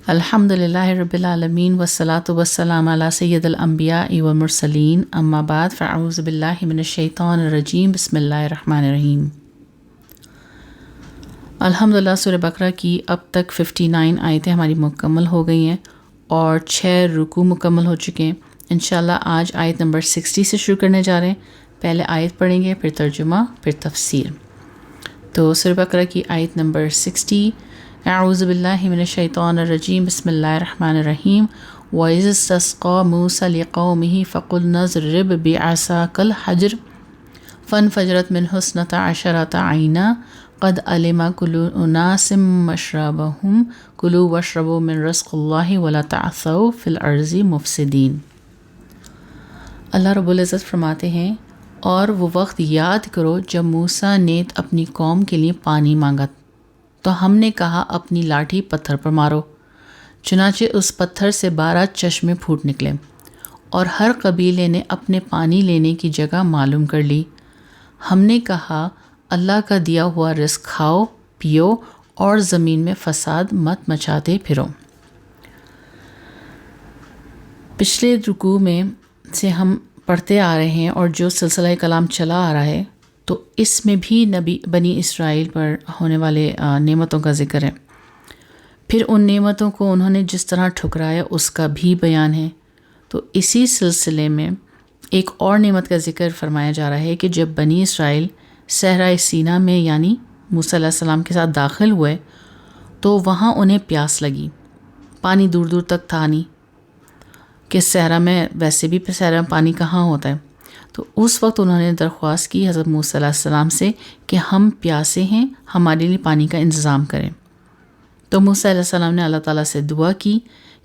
الحمدللہ رب العالمین والصلاة والسلام علی سید الانبیاء والمرسلین اما بعد فاعوذ باللہ من الشیطان الرجیم بسم اللہ الرحمن الرحیم۔ الحمدللہ سورہ بقرہ کی اب تک 59 آیتیں ہماری مکمل ہو گئی ہیں اور 6 رکوع مکمل ہو چکے ہیں۔ انشاءاللہ آج آیت نمبر 60 سے شروع کرنے جا رہے ہیں۔ پہلے آیت پڑھیں گے، پھر ترجمہ، پھر تفسیر۔ تو سورہ بقرہ کی آیت نمبر 60، اعوذ باللہ من الشیطان الرجیم بسم اللہ الرحمن الرحیم۔ وَإِذِ اسْتَسْقَىٰ مُوسَىٰ لِقَوْمِهِ فَقُلْنَا اضْرِبْ بِعَصَاكَ الْحَجَرَ فَانْفَجَرَتْ مِنْهُ اثْنَتَا عَشْرَةَ عَيْنًا قَدْ عَلِمَ كُلُّ أُنَاسٍ مَّشْرَبَهُمْ كُلُوا وَاشْرَبُوا مِن رِّزْقِ اللَّهِ وَلَا تَعْثَوْا فِي الْأَرْضِ مُفْسِدِينَ۔ اللہ رب العزت فرماتے ہیں، اور وہ وقت یاد کرو جب موسیٰ نے اپنی قوم کے لیے پانی مانگا تو ہم نے کہا اپنی لاٹھی پتھر پر مارو، چنانچہ اس پتھر سے 12 چشمے پھوٹ نکلے، اور ہر قبیلے نے اپنے پانی لینے کی جگہ معلوم کر لی۔ ہم نے کہا اللہ کا دیا ہوا رزق کھاؤ پیو اور زمین میں فساد مت مچاتے پھرو۔ پچھلے رکوع میں سے ہم پڑھتے آ رہے ہیں اور جو سلسلہ کلام چلا آ رہا ہے، تو اس میں بھی بنی اسرائیل پر ہونے والے نعمتوں کا ذکر ہے۔ پھر ان نعمتوں کو انہوں نے جس طرح ٹھکرایا اس کا بھی بیان ہے۔ تو اسی سلسلے میں ایک اور نعمت کا ذکر فرمایا جا رہا ہے کہ جب بنی اسرائیل صحرائے سینا میں یعنی موسیٰ علیہ السلام کے ساتھ داخل ہوئے تو وہاں انہیں پیاس لگی، پانی دور دور تک تھا نہیں کہ صحرا میں، ویسے بھی صحرا میں پانی کہاں ہوتا ہے۔ تو اس وقت انہوں نے درخواست کی حضرت موسیٰ علیہ السلام سے کہ ہم پیاسے ہیں، ہمارے لیے پانی کا انتظام کریں۔ تو موسیٰ علیہ السلام نے اللہ تعالیٰ سے دعا کی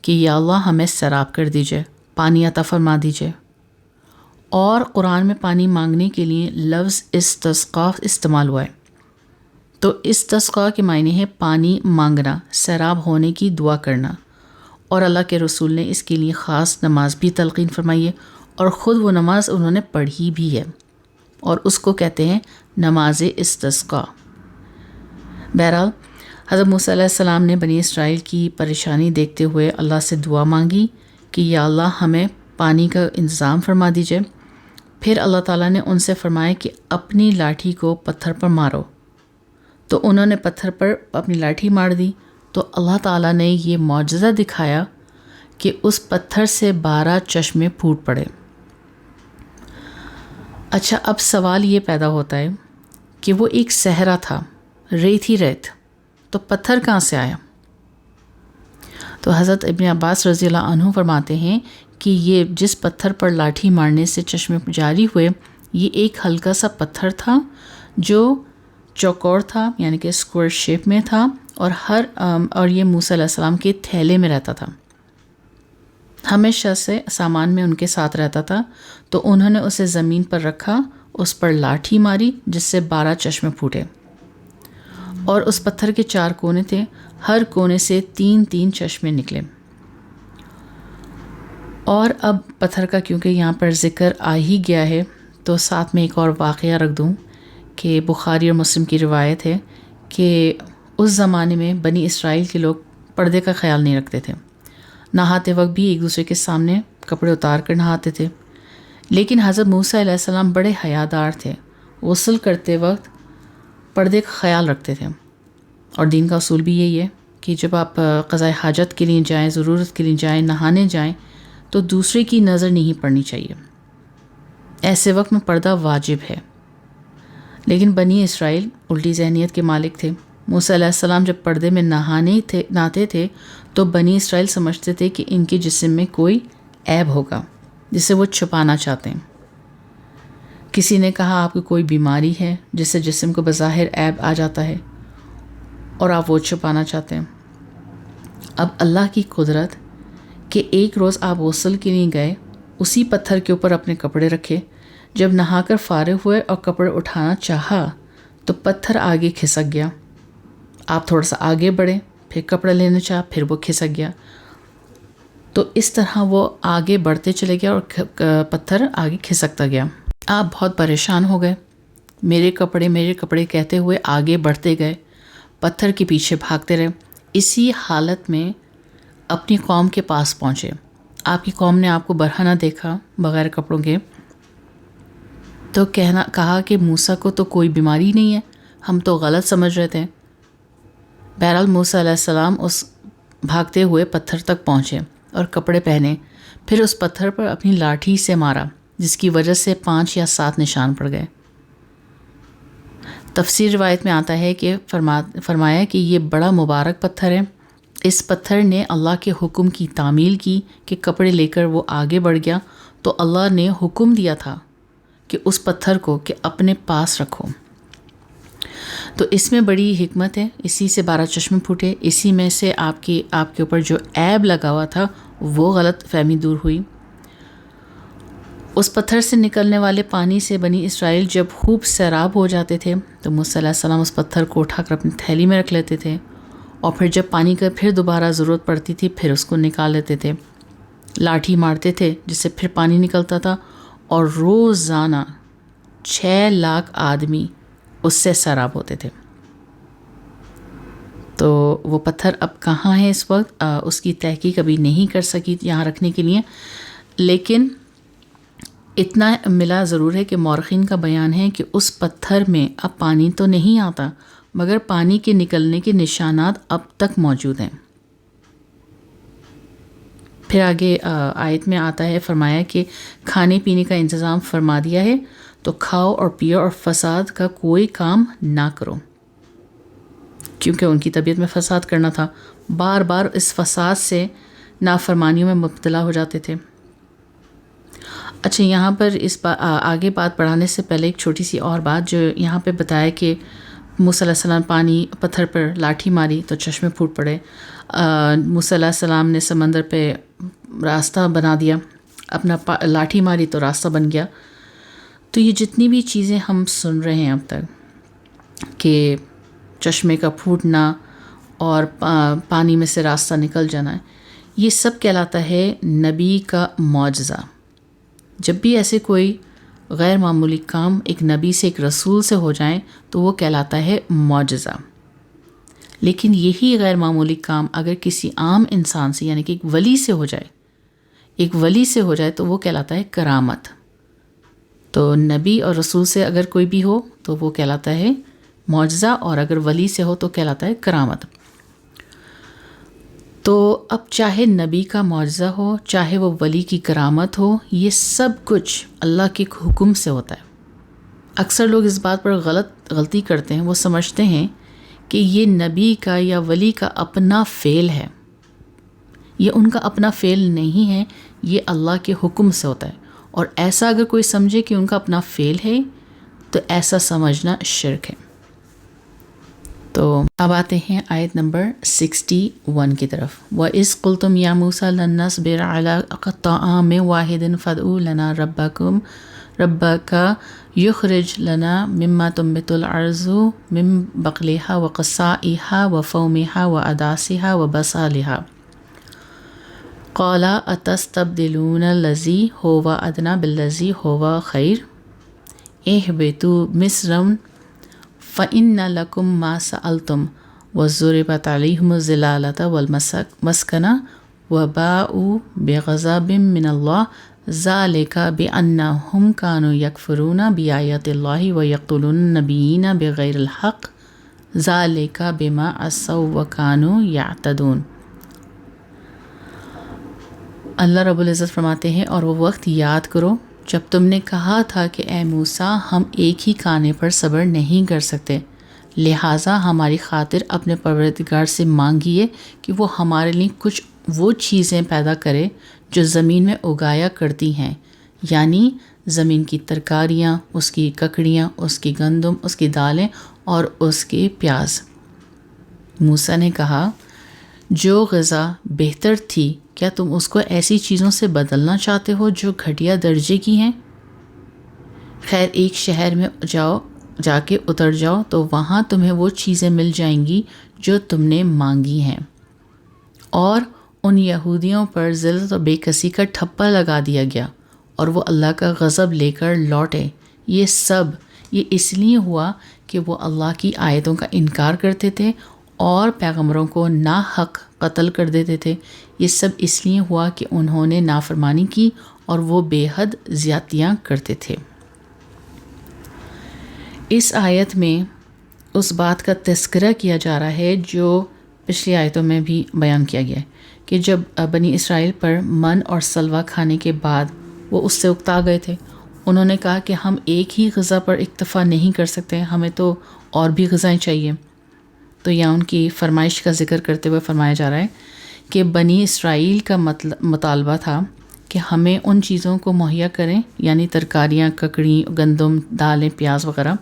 کہ یا اللہ ہمیں سیراب کر دیجئے، پانی عطا فرما دیجئے۔ اور قرآن میں پانی مانگنے کے لیے لفظ استسقاء استعمال ہوا ہے۔ تو استسقاء کے معنی ہے پانی مانگنا، سیراب ہونے کی دعا کرنا، اور اللہ کے رسول نے اس کے لیے خاص نماز بھی تلقین فرمائی ہے، اور خود وہ نماز انہوں نے پڑھی بھی ہے، اور اس کو کہتے ہیں نماز استسقاء۔ بہرحال حضرت موسیٰ علیہ السلام نے بنی اسرائیل کی پریشانی دیکھتے ہوئے اللہ سے دعا مانگی کہ یا اللہ ہمیں پانی کا انتظام فرما دیجئے۔ پھر اللہ تعالیٰ نے ان سے فرمایا کہ اپنی لاٹھی کو پتھر پر مارو۔ تو انہوں نے پتھر پر اپنی لاٹھی مار دی، تو اللہ تعالیٰ نے یہ معجزہ دکھایا کہ اس پتھر سے 12 چشمے پھوٹ پڑے۔ اچھا، اب سوال یہ پیدا ہوتا ہے کہ وہ ایک صحرا تھا، ریت ہی ریت، تو پتھر کہاں سے آیا؟ تو حضرت ابن عباس رضی اللہ عنہ فرماتے ہیں کہ یہ جس پتھر پر لاٹھی مارنے سے چشمے جاری ہوئے، یہ ایک ہلکا سا پتھر تھا جو چوکور تھا، یعنی کہ اسکوائر شیپ میں تھا، اور یہ موسیٰ علیہ السلام کے تھیلے میں رہتا تھا، ہمیشہ سے سامان میں ان کے ساتھ رہتا تھا۔ تو انہوں نے اسے زمین پر رکھا، اس پر لاٹھی ماری جس سے 12 چشمے پھوٹے، اور اس پتھر کے 4 کونے تھے، ہر کونے سے 3 چشمے نکلے۔ اور اب پتھر کا کیونکہ یہاں پر ذکر آ ہی گیا ہے تو ساتھ میں ایک اور واقعہ رکھ دوں کہ بخاری اور مسلم کی روایت ہے کہ اس زمانے میں بنی اسرائیل کے لوگ پردے کا خیال نہیں رکھتے تھے، نہاتے وقت بھی ایک دوسرے کے سامنے کپڑے اتار کر نہاتے تھے۔ لیکن حضرت موسیٰ علیہ السلام بڑے حیادار تھے، غسل کرتے وقت پردے کا خیال رکھتے تھے، اور دین کا اصول بھی یہی ہے کہ جب آپ قضاء حاجت کے لیے جائیں، ضرورت کے لیے جائیں، نہانے جائیں، تو دوسرے کی نظر نہیں پڑنی چاہیے، ایسے وقت میں پردہ واجب ہے۔ لیکن بنی اسرائیل الٹی ذہنیت کے مالک تھے۔ موسیٰ علیہ السلام جب پردے میں نہاتے تھے تو بنی اسرائیل سمجھتے تھے کہ ان کے جسم میں کوئی عیب ہوگا جسے وہ چھپانا چاہتے ہیں۔ کسی نے کہا آپ کو کوئی بیماری ہے جس سے جسم کو بظاہر عیب آ جاتا ہے اور آپ وہ چھپانا چاہتے ہیں۔ اب اللہ کی قدرت کہ ایک روز آپ غسل کے لیے گئے، اسی پتھر کے اوپر اپنے کپڑے رکھے، جب نہا کر فارغ ہوئے اور کپڑے اٹھانا چاہا تو پتھر آگے کھسک گیا۔ آپ تھوڑا سا آگے بڑھے، پھر کپڑا لینا چاہا، پھر وہ کھسک گیا۔ تو اس طرح وہ آگے بڑھتے چلے گیا اور پتھر آگے کھسکتا گیا۔ آپ بہت پریشان ہو گئے، میرے کپڑے کہتے ہوئے آگے بڑھتے گئے، پتھر کے پیچھے بھاگتے رہے۔ اسی حالت میں اپنی قوم کے پاس پہنچے. آپ کی قوم نے آپ کو برہنہ دیکھا بغیر کپڑوں کے، تو کہا کہ موسیٰ کو تو کوئی بیماری نہیں ہے، ہم تو غلط سمجھ رہے تھے. بہرحال موسیٰ علیہ السلام اس بھاگتے ہوئے پتھر تک پہنچے اور کپڑے پہنے، پھر اس پتھر پر اپنی لاٹھی سے مارا، جس کی وجہ سے 5 یا 7 نشان پڑ گئے. تفسیر روایت میں آتا ہے کہ فرمایا کہ یہ بڑا مبارک پتھر ہے. اس پتھر نے اللہ کے حکم کی تعمیل کی کہ کپڑے لے کر وہ آگے بڑھ گیا، تو اللہ نے حکم دیا تھا کہ اس پتھر کو کہ اپنے پاس رکھو. تو اس میں بڑی حکمت ہے. اسی سے 12 چشمے پھوٹے، اسی میں سے آپ کے اوپر جو عیب لگا ہوا تھا وہ غلط فہمی دور ہوئی. اس پتھر سے نکلنے والے پانی سے بنی اسرائیل جب خوب سیراب ہو جاتے تھے تو موسیٰ علیہ السلام اس پتھر کو اٹھا کر اپنی تھیلی میں رکھ لیتے تھے، اور پھر جب پانی کا پھر دوبارہ ضرورت پڑتی تھی پھر اس کو نکال لیتے تھے. لاٹھی مارتے تھے جس سے پھر پانی نکلتا تھا، اور روزانہ 6 لاکھ آدمی اس سے سیراب ہوتے تھے. تو وہ پتھر اب کہاں ہے اس وقت، اس کی تحقیق ابھی نہیں کر سکی یہاں رکھنے کے لیے، لیکن اتنا ملا ضرور ہے کہ مورخین کا بیان ہے کہ اس پتھر میں اب پانی تو نہیں آتا، مگر پانی کے نکلنے کے نشانات اب تک موجود ہیں. پھر آگے آیت میں آتا ہے، فرمایا کہ کھانے پینے کا انتظام فرما دیا ہے، تو کھاؤ اور پیو اور فساد کا کوئی کام نہ کرو. کیونکہ ان کی طبیعت میں فساد کرنا تھا، بار بار اس فساد سے نافرمانیوں میں مبتلا ہو جاتے تھے. اچھا، یہاں پر آگے بات بڑھانے سے پہلے ایک چھوٹی سی اور بات جو یہاں پہ بتایا کہ موسیٰ علیہ السلام پتھر پر لاٹھی ماری تو چشمے پھوٹ پڑے. موسیٰ علیہ السلام نے سمندر پہ راستہ بنا دیا، اپنا لاٹھی ماری تو راستہ بن گیا. تو یہ جتنی بھی چیزیں ہم سن رہے ہیں اب تک کہ چشمے کا پھوٹنا اور پانی میں سے راستہ نکل جانا، یہ سب کہلاتا ہے نبی کا معجزہ. جب بھی ایسے کوئی غیر معمولی کام ایک نبی سے ایک رسول سے ہو جائیں تو وہ کہلاتا ہے معجزہ. لیکن یہی غیر معمولی کام اگر کسی عام انسان سے یعنی کہ ایک ولی سے ہو جائے تو وہ کہلاتا ہے کرامت. تو نبی اور رسول سے اگر کوئی بھی ہو تو وہ کہلاتا ہے معجزہ، اور اگر ولی سے ہو تو کہلاتا ہے کرامت. تو اب چاہے نبی کا معجزہ ہو، چاہے وہ ولی کی کرامت ہو، یہ سب کچھ اللہ کے حکم سے ہوتا ہے. اکثر لوگ اس بات پر غلطی کرتے ہیں، وہ سمجھتے ہیں کہ یہ نبی کا یا ولی کا اپنا فعل ہے. یہ ان کا اپنا فعل نہیں ہے، یہ اللہ کے حکم سے ہوتا ہے. اور ایسا اگر کوئی سمجھے کہ ان کا اپنا فعل ہے تو ایسا سمجھنا شرک ہے. تو اب آتے ہیں آیت نمبر 61 کی طرف. وَإِذْ قُلْتُمْ يَا مُوسَىٰ لَن نَّصْبِرَ عَلَىٰ طَعَامٍ وَاحِدٍ فَادْعُ لَنَا رَبَّكَ يُخْرِجْ لَنَا مِمَّا تُنبِتُ الْأَرْضُ مِن بَقْلِهَا وَقِثَّائِهَا وَفُومِهَا وَعَدَسِهَا وَبَصَلِهَا قَالَ أَتَسْتَبْدِلُونَ الَّذِي هُوَ أَدْنَىٰ بِالَّذِي هُوَ خَيْرٌ اهْبِطُوا مِصْرًا فَإِنَّ لَكُم مَّا سَأَلْتُمْ وَضُرِبَتْ عَلَيْهِمُ الذِّلَّةُ وَالْمَسْكَنَةُ وَبَاءُوا بِغَضَبٍ مِّنَ اللَّهِ ذَلِكَ بِأَنَّهُمْ كَانُوا يَكْفُرُونَ بِآيَاتِ اللَّهِ وَيَقْتُلُونَ النَّبِيِّينَ بِغَيْرِ الْحَقِّ ذَلِكَ بِمَا عَصَوا وَكَانُوا يَعْتَدُونَ. اللہ رب العزت فرماتے ہیں، اور وہ وقت یاد کرو جب تم نے کہا تھا کہ اے موسیٰ ہم ایک ہی کھانے پر صبر نہیں کر سکتے، لہٰذا ہماری خاطر اپنے پروردگار سے مانگیے کہ وہ ہمارے لیے کچھ وہ چیزیں پیدا کرے جو زمین میں اگایا کرتی ہیں، یعنی زمین کی ترکاریاں، اس کی ککڑیاں، اس کی گندم، اس کی دالیں اور اس کے پیاز. موسیٰ نے کہا، جو غذا بہتر تھی کیا تم اس کو ایسی چیزوں سے بدلنا چاہتے ہو جو گھٹیا درجے کی ہیں؟ خیر، ایک شہر میں جا کے اتر جاؤ تو وہاں تمہیں وہ چیزیں مل جائیں گی جو تم نے مانگی ہیں. اور ان یہودیوں پر ذلت اور بے کسی کا ٹھپا لگا دیا گیا اور وہ اللہ کا غضب لے کر لوٹے. یہ اس لیے ہوا کہ وہ اللہ کی آیتوں کا انکار کرتے تھے اور پیغمبروں کو ناحق قتل کر دیتے تھے. یہ سب اس لیے ہوا کہ انہوں نے نافرمانی کی اور وہ بے حد زیادتیاں کرتے تھے. اس آیت میں اس بات کا تذکرہ کیا جا رہا ہے جو پچھلی آیتوں میں بھی بیان کیا گیا ہے کہ جب بنی اسرائیل پر من اور سلوہ کھانے کے بعد وہ اس سے اکتا گئے تھے. انہوں نے کہا کہ ہم ایک ہی غذا پر اکتفا نہیں کر سکتے، ہمیں تو اور بھی غذائیں چاہیے. تو یہاں ان کی فرمائش کا ذکر کرتے ہوئے فرمایا جا رہا ہے کہ بنی اسرائیل کا مطالبہ تھا کہ ہمیں ان چیزوں کو مہیا کریں، یعنی ترکاریاں، ککڑی، گندم، دالیں، پیاز وغیرہ.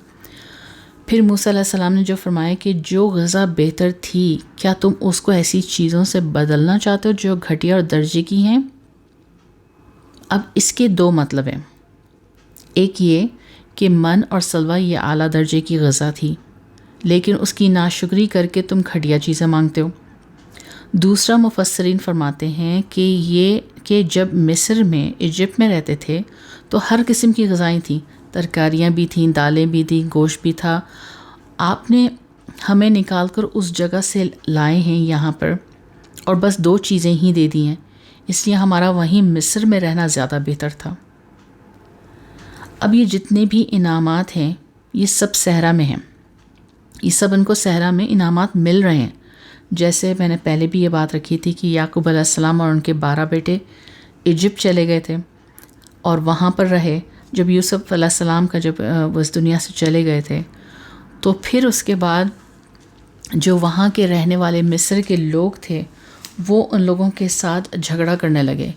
پھر موسیٰ علیہ السلام نے جو فرمایا کہ جو غذا بہتر تھی کیا تم اس کو ایسی چیزوں سے بدلنا چاہتے ہو جو گھٹیا اور درجے کی ہیں؟ اب اس کے دو مطلب ہیں. ایک یہ کہ من اور سلوہ یہ اعلیٰ درجے کی غذا تھی، لیکن اس کی ناشکری کر کے تم گھٹیا چیزیں مانگتے ہو. دوسرا مفسرین فرماتے ہیں کہ یہ کہ جب مصر میں، ایجپٹ میں رہتے تھے تو ہر قسم کی غذائیں تھیں، ترکاریاں بھی تھیں، دالیں بھی تھیں، گوشت بھی تھا. آپ نے ہمیں نکال کر اس جگہ سے لائے ہیں یہاں پر اور بس دو چیزیں ہی دے دی ہیں، اس لیے ہمارا وہیں مصر میں رہنا زیادہ بہتر تھا. اب یہ جتنے بھی انعامات ہیں یہ سب صحرا میں ہیں، یہ سب ان کو صحرا میں انعامات مل رہے ہیں. جیسے میں نے پہلے بھی یہ بات رکھی تھی کہ یعقوب علیہ السلام اور ان کے 12 بیٹے ایجپٹ چلے گئے تھے اور وہاں پر رہے. جب یوسف علیہ السلام کا جب وہ اس دنیا سے چلے گئے تھے تو پھر اس کے بعد جو وہاں کے رہنے والے مصر کے لوگ تھے وہ ان لوگوں کے ساتھ جھگڑا کرنے لگے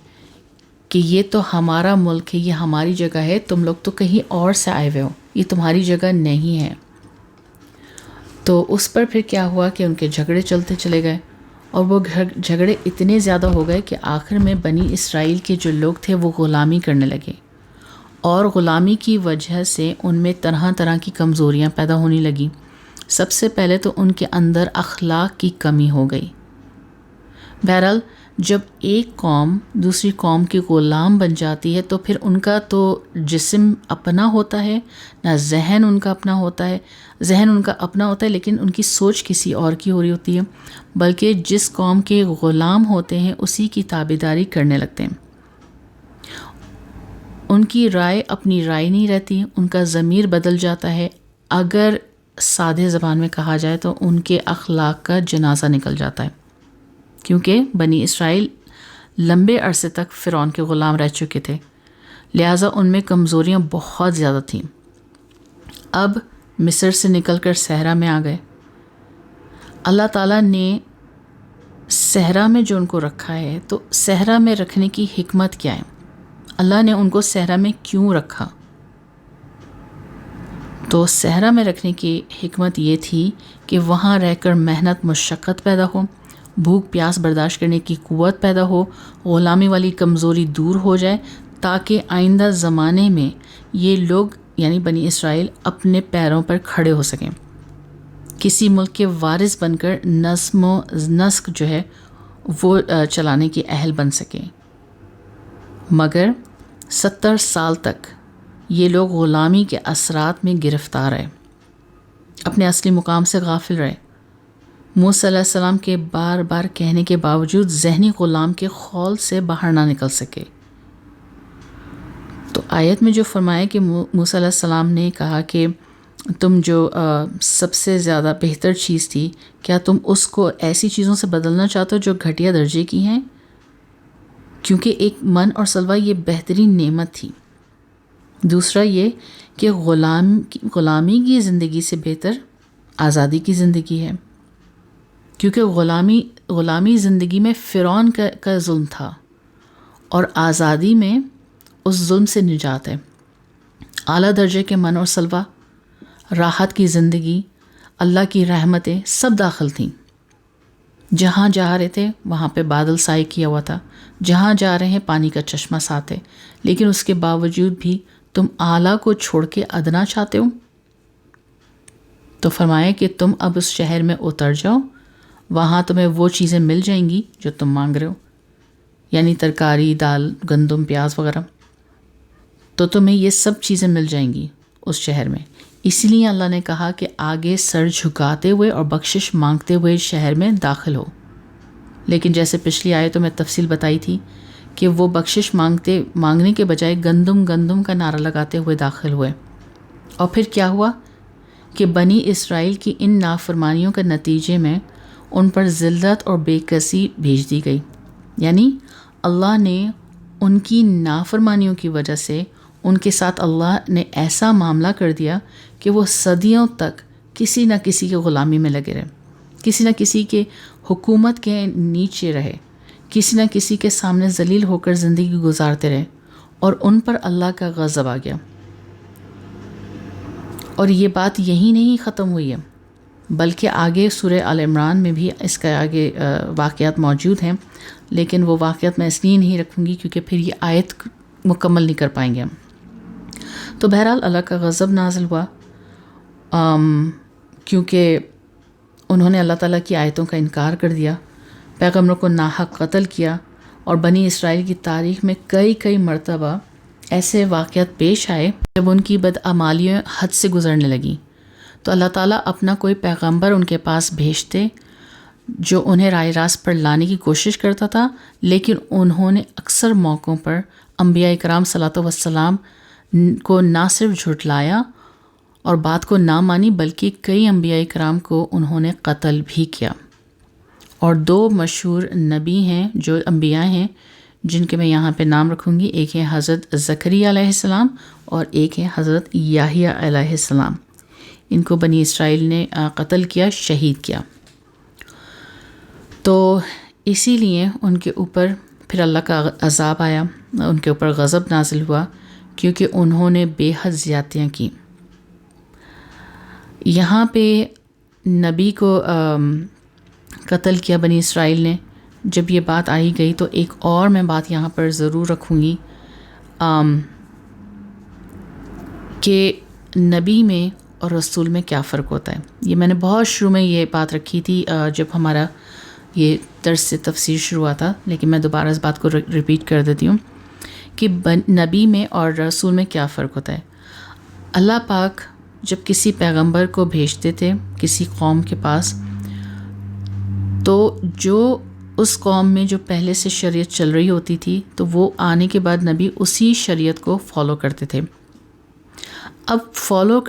کہ یہ تو ہمارا ملک ہے، یہ ہماری جگہ ہے، تم لوگ تو کہیں اور سے آئے ہوئے ہو، یہ تمہاری جگہ نہیں ہے. تو اس پر پھر کیا ہوا کہ ان کے جھگڑے چلتے چلے گئے اور وہ جھگڑے اتنے زیادہ ہو گئے کہ آخر میں بنی اسرائیل کے جو لوگ تھے وہ غلامی کرنے لگے، اور غلامی کی وجہ سے ان میں طرح طرح کی کمزوریاں پیدا ہونے لگیں. سب سے پہلے تو ان کے اندر اخلاق کی کمی ہو گئی. بہرحال جب ایک قوم دوسری قوم کی غلام بن جاتی ہے تو پھر ان کا تو جسم اپنا ہوتا ہے، نہ ذہن ان کا اپنا ہوتا ہے. ذہن ان کا اپنا ہوتا ہے لیکن ان کی سوچ کسی اور کی ہو رہی ہوتی ہے، بلکہ جس قوم کے غلام ہوتے ہیں اسی کی تابعداری کرنے لگتے ہیں. ان کی رائے اپنی رائے نہیں رہتی، ان کا ضمیر بدل جاتا ہے. اگر سادے زبان میں کہا جائے تو ان کے اخلاق کا جنازہ نکل جاتا ہے، کیونکہ بنی اسرائیل لمبے عرصے تک فرعون کے غلام رہ چکے تھے، لہٰذا ان میں کمزوریاں بہت زیادہ تھیں. اب مصر سے نکل کر صحرا میں آ گئے. اللہ تعالیٰ نے صحرا میں جو ان کو رکھا ہے تو صحرا میں رکھنے کی حکمت کیا ہے؟ اللہ نے ان کو صحرا میں کیوں رکھا؟ تو صحرا میں رکھنے کی حکمت یہ تھی کہ وہاں رہ کر محنت مشقت پیدا ہو، بھوک پیاس برداشت کرنے کی قوت پیدا ہو، غلامی والی کمزوری دور ہو جائے، تاکہ آئندہ زمانے میں یہ لوگ یعنی بنی اسرائیل اپنے پیروں پر کھڑے ہو سکیں، کسی ملک کے وارث بن کر نظم و نسق جو ہے وہ چلانے کے اہل بن سکیں. مگر 70 سال تک یہ لوگ غلامی کے اثرات میں گرفتار رہے، اپنے اصلی مقام سے غافل رہے. موسیٰ علیہ السلام کے بار بار کہنے کے باوجود ذہنی غلام کے خول سے باہر نہ نکل سکے. تو آیت میں جو فرمایا کہ موسیٰ علیہ السلام نے کہا کہ تم جو سب سے زیادہ بہتر چیز تھی کیا تم اس کو ایسی چیزوں سے بدلنا چاہتے ہو جو گھٹیا درجے کی ہیں؟ کیونکہ ایک من اور سلوہ یہ بہترین نعمت تھی. دوسرا یہ کہ غلامی کی زندگی سے بہتر آزادی کی زندگی ہے، کیونکہ غلامی زندگی میں فرعون کا ظلم تھا اور آزادی میں اس ظلم سے نجات ہے. اعلیٰ درجے کے من اور سلوہ، راحت کی زندگی، اللہ کی رحمتیں سب داخل تھیں. جہاں جا رہے تھے وہاں پہ بادل سائے کیا ہوا تھا، جہاں جا رہے ہیں پانی کا چشمہ ساتھ ہے، لیکن اس کے باوجود بھی تم اعلیٰ کو چھوڑ کے ادنا چاہتے ہو. تو فرمایا کہ تم اب اس شہر میں اتر جاؤ، وہاں تمہیں وہ چیزیں مل جائیں گی جو تم مانگ رہے ہو، یعنی ترکاری، دال، گندم، پیاز وغیرہ. تو تمہیں یہ سب چیزیں مل جائیں گی اس شہر میں. اسی لیے اللہ نے کہا کہ آگے سر جھکاتے ہوئے اور بخشش مانگتے ہوئے شہر میں داخل ہو. لیکن جیسے پچھلی آیتوں میں تفصیل بتائی تھی کہ وہ بخشش مانگنے کے بجائے گندم کا نعرہ لگاتے ہوئے داخل ہوئے. اور پھر کیا ہوا کہ بنی اسرائیل کی ان نافرمانیوں کے نتیجے میں ان پر ذلت اور بے کسی بھیج دی گئی. یعنی اللہ نے ان کی نافرمانیوں کی وجہ سے ان کے ساتھ اللہ نے ایسا معاملہ کر دیا کہ وہ صدیوں تک کسی نہ کسی کے غلامی میں لگے رہے، کسی نہ کسی کے حکومت کے نیچے رہے، کسی نہ کسی کے سامنے ذلیل ہو کر زندگی گزارتے رہے، اور ان پر اللہ کا غضب آ گیا. اور یہ بات یہی نہیں ختم ہوئی ہے، بلکہ آگے سورہ آل عمران میں بھی اس کا آگے واقعات موجود ہیں، لیکن وہ واقعات میں اس لیے نہیں رکھوں گی کیونکہ پھر یہ آیت مکمل نہیں کر پائیں گے ہم. تو بہرحال اللہ کا غضب نازل ہوا کیونکہ انہوں نے اللہ تعالیٰ کی آیتوں کا انکار کر دیا، پیغمبروں کو ناحق قتل کیا، اور بنی اسرائیل کی تاریخ میں کئی مرتبہ ایسے واقعات پیش آئے جب ان کی بدعمالیاں حد سے گزرنے لگیں. تو اللہ تعالیٰ اپنا کوئی پیغمبر ان کے پاس بھیجتے جو انہیں راہ راست پر لانے کی کوشش کرتا تھا، لیکن انہوں نے اکثر موقعوں پر انبیاء کرام صلی اللہ وسلم کو نہ صرف جھٹلایا اور بات کو نہ مانی، بلکہ کئی انبیاء کرام کو انہوں نے قتل بھی کیا. اور 2 مشہور نبی ہیں جو انبیاء ہیں جن کے میں یہاں پہ نام رکھوں گی، ایک ہے حضرت زکریا علیہ السلام اور ایک ہے حضرت یحییٰ علیہ السلام. ان کو بنی اسرائیل نے قتل کیا، شہید کیا. تو اسی لیے ان کے اوپر پھر اللہ کا عذاب آیا، ان کے اوپر غضب نازل ہوا کیونکہ انہوں نے بے حد زیادتیاں کی. یہاں پہ نبی کو قتل کیا بنی اسرائیل نے. جب یہ بات آئی گئی تو ایک اور میں بات یہاں پر ضرور رکھوں گی کہ نبی میں اور رسول میں کیا فرق ہوتا ہے. یہ میں نے بہت شروع میں یہ بات رکھی تھی جب ہمارا یہ درس سے تفسیر شروع ہوا تھا، لیکن میں دوبارہ اس بات کو ریپیٹ کر دیتی ہوں کہ نبی میں اور رسول میں کیا فرق ہوتا ہے. اللہ پاک جب کسی پیغمبر کو بھیجتے تھے کسی قوم کے پاس، تو جو اس قوم میں جو پہلے سے شریعت چل رہی ہوتی تھی تو وہ آنے کے بعد نبی اسی شریعت کو فالو کرتے تھے. اب فالو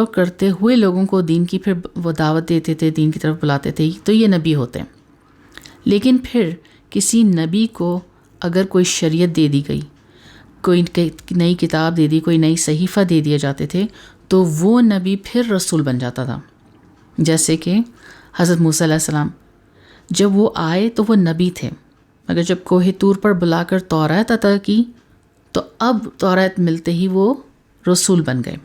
کرتے ہوئے لوگوں کو دین کی پھر وہ دعوت دیتے تھے، دین کی طرف بلاتے تھے، تو یہ نبی ہوتے ہیں. لیکن پھر کسی نبی کو اگر کوئی شریعت دے دی گئی، کوئی نئی کتاب دے دی، کوئی نئی صحیفہ دے دیے جاتے تھے، تو وہ نبی پھر رسول بن جاتا تھا. جیسے کہ حضرت موسیٰ علیہ السلام جب وہ آئے تو وہ نبی تھے، مگر جب کوہ طور پر بلا کر تورات عطا کی تو اب تورات ملتے ہی وہ رسول بن گئے.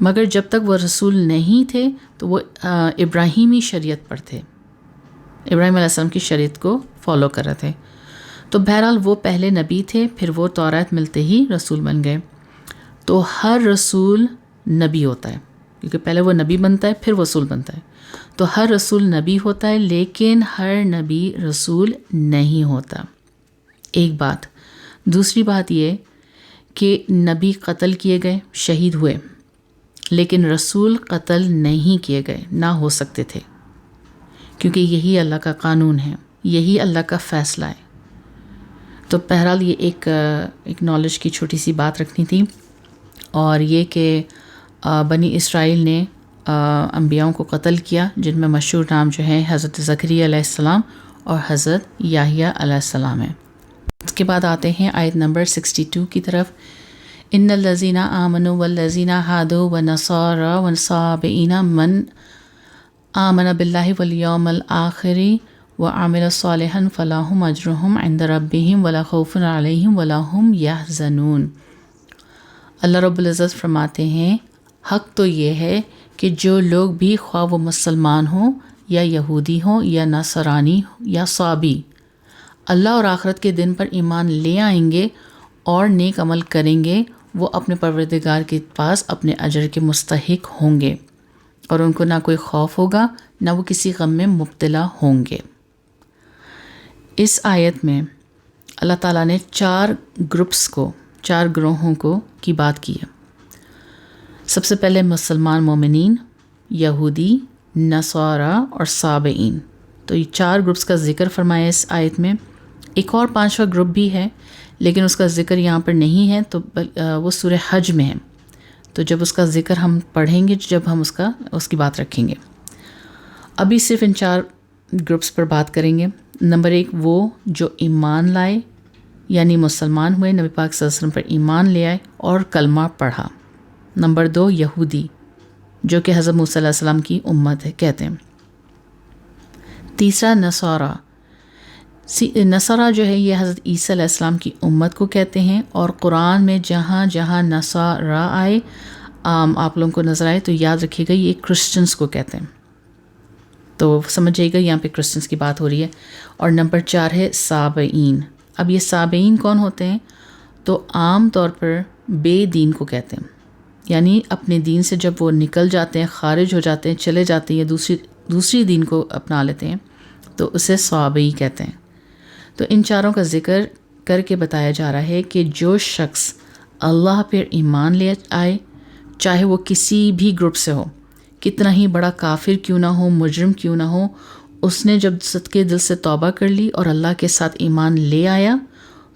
مگر جب تک وہ رسول نہیں تھے تو وہ ابراہیمی شریعت پر تھے، ابراہیم علیہ السلام کی شریعت کو فالو کر رہے تھے. تو بہرحال وہ پہلے نبی تھے، پھر وہ تورات ملتے ہی رسول بن گئے. تو ہر رسول نبی ہوتا ہے، کیونکہ پہلے وہ نبی بنتا ہے پھر رسول بنتا ہے. تو ہر رسول نبی ہوتا ہے، لیکن ہر نبی رسول نہیں ہوتا. ایک بات. دوسری بات یہ کہ نبی قتل کیے گئے، شہید ہوئے، لیکن رسول قتل نہیں کیے گئے، نہ ہو سکتے تھے، کیونکہ یہی اللہ کا قانون ہے، یہی اللہ کا فیصلہ ہے. تو بہرحال یہ ایک نالج کی چھوٹی سی بات رکھنی تھی، اور یہ کہ بنی اسرائیل نے انبیاؤں کو قتل کیا، جن میں مشہور نام جو ہے حضرت زکریا علیہ السلام اور حضرت یحییٰ علیہ السلام ہے. اس کے بعد آتے ہیں آیت نمبر 62 کی طرف. ان الذین آمنوا والذین ہادوا والنصارى والصابئین من آمن باللہ والیوم الآخر وعمل صالحا فلہم اجرہم عند ربہم ولا خوف علیہم ولا ہم یحزنون. اللہ رب العزت فرماتے ہیں حق تو یہ ہے کہ جو لوگ بھی خواہ وہ مسلمان ہوں یا یہودی ہوں یا نصرانی یا صابی، اللہ اور آخرت کے دن پر ایمان لے آئیں گے اور نیک عمل کریں گے، وہ اپنے پروردگار کے پاس اپنے اجر کے مستحق ہوں گے، اور ان کو نہ کوئی خوف ہوگا نہ وہ کسی غم میں مبتلا ہوں گے. اس آیت میں اللہ تعالیٰ نے 4 گروہوں کی بات کی ہے. سب سے پہلے مسلمان مومنین، یہودی، نصارہ اور صابئین، تو یہ 4 گروپس کا ذکر فرمایا اس آیت میں۔ ایک اور 5واں گروپ بھی ہے لیکن اس کا ذکر یہاں پر نہیں ہے، تو وہ سورہ حج میں ہے، تو جب اس کا ذکر ہم پڑھیں گے جب ہم اس کی بات رکھیں گے۔ ابھی صرف ان 4 گروپس پر بات کریں گے۔ نمبر 1 وہ جو ایمان لائے، یعنی مسلمان ہوئے، نبی پاک صلی اللہ علیہ وسلم پر ایمان لے آئے اور کلمہ پڑھا۔ نمبر 2 یہودی، جو کہ حضرت موسیٰ علیہ السلام کی امت ہے کہتے ہیں۔ تیسرا نصارہ، نصارہ جو ہے یہ حضرت عیسیٰ علیہ السلام کی امت کو کہتے ہیں، اور قرآن میں جہاں جہاں نصارہ آئے آپ لوگوں کو نظر آئے تو یاد رکھیے گا یہ کرسچنس کو کہتے ہیں، تو سمجھیے گا یہاں پہ کرسچنس کی بات ہو رہی ہے۔ اور نمبر 4 ہے صابئین۔ اب یہ صابئین کون ہوتے ہیں؟ تو عام طور پر بے دین کو کہتے ہیں، یعنی اپنے دین سے جب وہ نکل جاتے ہیں، خارج ہو جاتے ہیں، چلے جاتے ہیں یا دوسری دین کو اپنا لیتے ہیں تو اسے صابئی کہتے ہیں۔ تو ان 4 کا ذکر کر کے بتایا جا رہا ہے کہ جو شخص اللہ پر ایمان لے آئے، چاہے وہ کسی بھی گروپ سے ہو، کتنا ہی بڑا کافر کیوں نہ ہو، مجرم کیوں نہ ہو، اس نے جب صدقے دل سے توبہ کر لی اور اللہ کے ساتھ ایمان لے آیا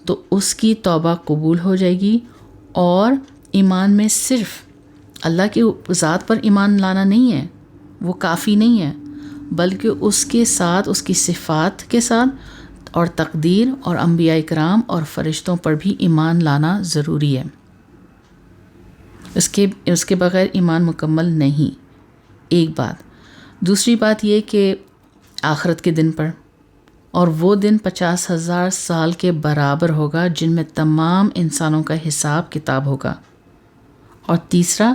تو اس کی توبہ قبول ہو جائے گی۔ اور ایمان میں صرف اللہ کی ذات پر ایمان لانا نہیں ہے، وہ کافی نہیں ہے، بلکہ اس کے ساتھ اس کی صفات کے ساتھ اور تقدیر اور انبیاء کرام اور فرشتوں پر بھی ایمان لانا ضروری ہے۔ اس کے بغیر ایمان مکمل نہیں، ایک بات۔ دوسری بات یہ کہ آخرت کے دن پر، اور وہ دن 50,000 سال کے برابر ہوگا جن میں تمام انسانوں کا حساب کتاب ہوگا۔ اور تیسرا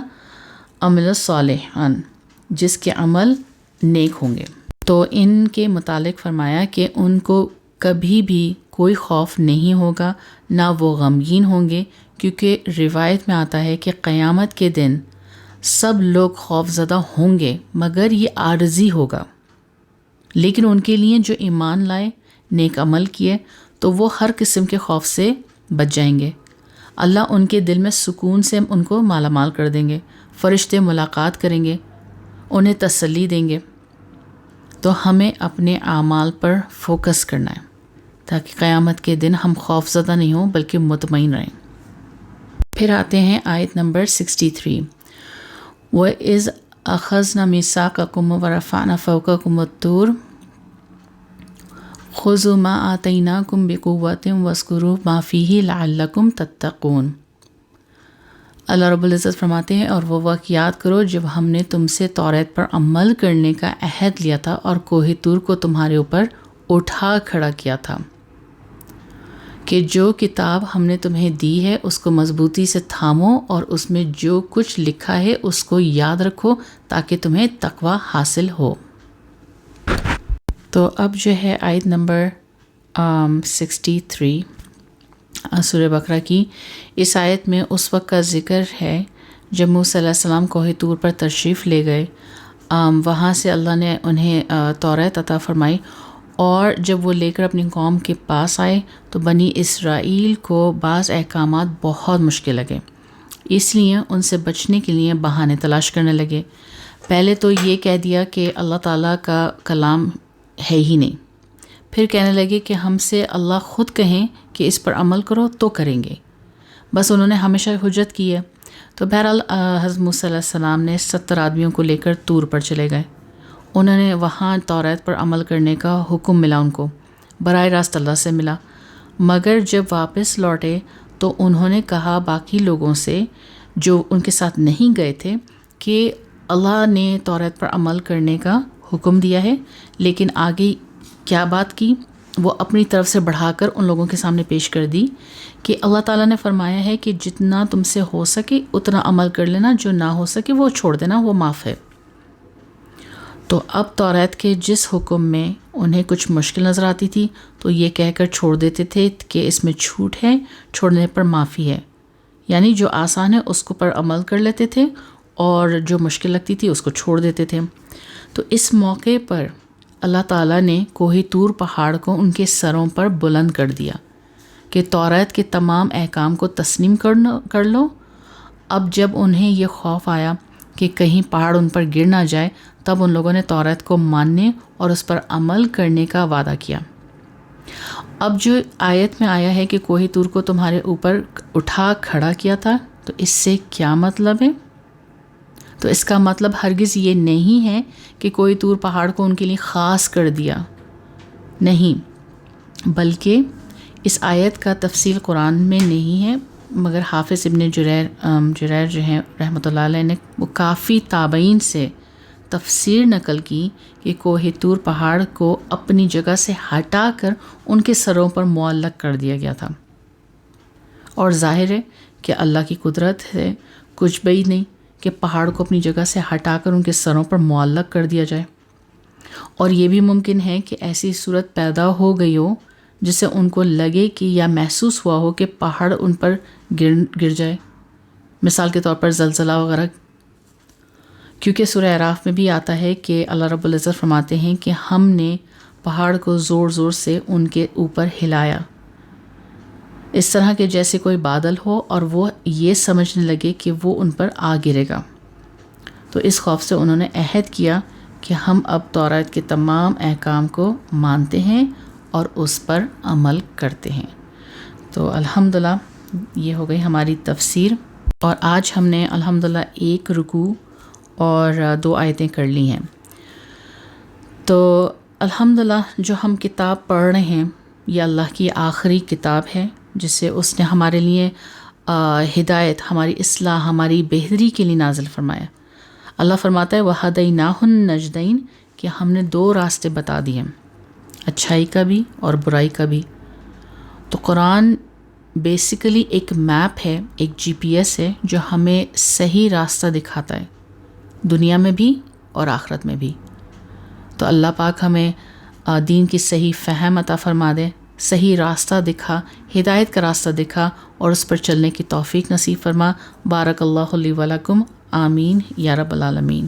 عمل صالحان، جس کے عمل نیک ہوں گے۔ تو ان کے متعلق فرمایا کہ ان کو کبھی بھی کوئی خوف نہیں ہوگا، نہ وہ غمگین ہوں گے، کیونکہ روایت میں آتا ہے کہ قیامت کے دن سب لوگ خوف زدہ ہوں گے مگر یہ عارضی ہوگا، لیکن ان کے لیے جو ایمان لائے، نیک عمل کیے، تو وہ ہر قسم کے خوف سے بچ جائیں گے۔ اللہ ان کے دل میں سکون سے ان کو مالا مال کر دیں گے، فرشتے ملاقات کریں گے، انہیں تسلی دیں گے۔ تو ہمیں اپنے اعمال پر فوکس کرنا ہے تاکہ قیامت کے دن ہم خوف زدہ نہیں ہوں بلکہ مطمئن رہیں۔ پھر آتے ہیں آیت نمبر 63، وَإِذْ أَخَذْنَا مِيثَاقَكُمْ وَرَفَعْنَا فَوْقَكُمُ الطُّورَ خُذُوا مَا آتَيْنَاكُمْ بِقُوَّةٍ وَاذْكُرُوا مَا فِيهِ لَعَلَّكُمْ تَتَّقُونَ۔ اللہ رب العزت فرماتے ہیں، اور وہ وقت یاد کرو جب ہم نے تم سے توریت پر عمل کرنے کا عہد لیا تھا اور کوہ طور کو تمہارے اوپر اٹھا کھڑا کیا تھا، کہ جو کتاب ہم نے تمہیں دی ہے اس کو مضبوطی سے تھامو اور اس میں جو کچھ لکھا ہے اس کو یاد رکھو تاکہ تمہیں تقوی حاصل ہو۔ تو اب جو ہے آیت نمبر 63 سورہ بقرہ کی، اس آیت میں اس وقت کا ذکر ہے جب موسیٰ علیہ السلام کوہ طور پر تشریف لے گئے، وہاں سے اللہ نے انہیں توریت عطا فرمائی، اور جب وہ لے کر اپنی قوم کے پاس آئے تو بنی اسرائیل کو بعض احکامات بہت مشکل لگے، اس لیے ان سے بچنے کے لیے بہانے تلاش کرنے لگے۔ پہلے تو یہ کہہ دیا کہ اللہ تعالیٰ کا کلام ہے ہی نہیں، پھر کہنے لگے کہ ہم سے اللہ خود کہیں کہ اس پر عمل کرو تو کریں گے، بس انہوں نے ہمیشہ حجت کی ہے۔ تو بہرحال حضرت موسیٰ علیہ السلام نے 70 آدمیوں کو لے کر طور پر چلے گئے، انہوں نے وہاں توریت پر عمل کرنے کا حکم ملا، ان کو براہ راست اللہ سے ملا، مگر جب واپس لوٹے تو انہوں نے کہا باقی لوگوں سے جو ان کے ساتھ نہیں گئے تھے کہ اللہ نے توریت پر عمل کرنے کا حکم دیا ہے، لیکن آگے کیا بات کی وہ اپنی طرف سے بڑھا کر ان لوگوں کے سامنے پیش کر دی کہ اللہ تعالیٰ نے فرمایا ہے کہ جتنا تم سے ہو سکے اتنا عمل کر لینا، جو نہ ہو سکے وہ چھوڑ دینا، وہ معاف ہے۔ تو اب توریت کے جس حکم میں انہیں کچھ مشکل نظر آتی تھی تو یہ کہہ کر چھوڑ دیتے تھے کہ اس میں چھوٹ ہے، چھوڑنے پر معافی ہے، یعنی جو آسان ہے اس کو پر عمل کر لیتے تھے اور جو مشکل لگتی تھی اس کو چھوڑ دیتے تھے۔ تو اس موقع پر اللہ تعالیٰ نے کوہ طور پہاڑ کو ان کے سروں پر بلند کر دیا کہ توریت کے تمام احکام کو تسلیم کر لو اب جب انہیں یہ خوف آیا کہ کہیں پہاڑ ان پر گر نہ جائے، تب ان لوگوں نے توریت کو ماننے اور اس پر عمل کرنے کا وعدہ کیا۔ اب جو آیت میں آیا ہے کہ کوہ طور کو تمہارے اوپر اٹھا کھڑا کیا تھا، تو اس سے کیا مطلب ہے؟ تو اس کا مطلب ہرگز یہ نہیں ہے کہ کوہ طور پہاڑ کو ان کے لیے خاص کر دیا، نہیں، بلکہ اس آیت کا تفصیل قرآن میں نہیں ہے، مگر حافظ ابن جریر جو ہیں رحمۃ اللہ علیہ نے وہ کافی تابعین سے تفسیر نقل کی کہ کوہ طور پہاڑ کو اپنی جگہ سے ہٹا کر ان کے سروں پر معلق کر دیا گیا تھا، اور ظاہر ہے کہ اللہ کی قدرت ہے، کچھ بعید نہیں کہ پہاڑ کو اپنی جگہ سے ہٹا کر ان کے سروں پر معلق کر دیا جائے، اور یہ بھی ممکن ہے کہ ایسی صورت پیدا ہو گئی ہو جس سے ان کو لگے کہ یا محسوس ہوا ہو کہ پہاڑ ان پر گر جائے، مثال کے طور پر زلزلہ وغیرہ، کیونکہ سورہ اعراف میں بھی آتا ہے کہ اللہ رب العزت فرماتے ہیں کہ ہم نے پہاڑ کو زور زور سے ان کے اوپر ہلایا، اس طرح کہ جیسے کوئی بادل ہو اور وہ یہ سمجھنے لگے کہ وہ ان پر آ گرے گا۔ تو اس خوف سے انہوں نے عہد کیا کہ ہم اب توریت کے تمام احکام کو مانتے ہیں اور اس پر عمل کرتے ہیں۔ تو الحمدللہ یہ ہو گئی ہماری تفسیر، اور آج ہم نے الحمدللہ 1 رکوع اور 2 آیتیں کر لی ہیں۔ تو الحمدللہ جو ہم کتاب پڑھ رہے ہیں یہ اللہ کی آخری کتاب ہے جس سے اس نے ہمارے لیے ہدایت، ہماری اصلاح، ہماری بہتری کے لیے نازل فرمایا۔ اللہ فرماتا ہے وَهَدَيْنَاهُ النَّجْدَيْنِ کہ ہم نے 2 راستے بتا دیے، اچھائی کا بھی اور برائی کا بھی۔ تو قرآن بیسیکلی ایک میپ ہے، ایک جی پی ایس ہے جو ہمیں صحیح راستہ دکھاتا ہے، دنیا میں بھی اور آخرت میں بھی۔ تو اللہ پاک ہمیں دین کی صحیح فہم عطا فرما دے، صحیح راستہ دکھا، ہدایت کا راستہ دکھا، اور اس پر چلنے کی توفیق نصیب فرما۔ بارک اللہ لی ولکم، آمین یا رب العالمین۔